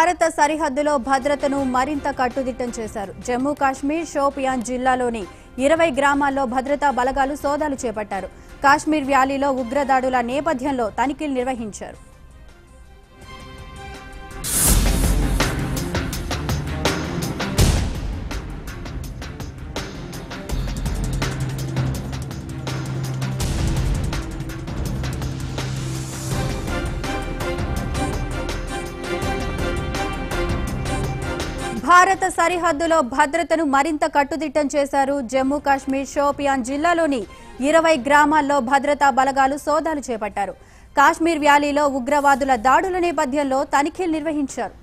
భారత సరిహద్దులో భద్రతను మరింత కట్టుదిట్టం చేశారు. జమ్మూ కాశ్మీర్ షోపియాన్ జిల్లాలోని 20 గ్రామాల్లో భద్రతా బలగాలు సోదాలు చేపట్టారు. కాశ్మీర్ వ్యాలీలో ఉగ్రదాడుల నేపథ్యంలో తనిఖీలు నిర్వహించారు. భారత సరిహద్దులో భద్రతను మరింత కట్టుదిట్టం చేశారు. జమ్మూ కాశ్మీర్ షోపియాన్ జిల్లాలోని 20 గ్రామాల్లో భద్రతా బలగాలు సోదాలు చేపట్టారు. కాశ్మీర్ వ్యాలీలో ఉగ్రవాదుల దాడుల నేపథ్యంలో తనిఖీలు నిర్వహించారు.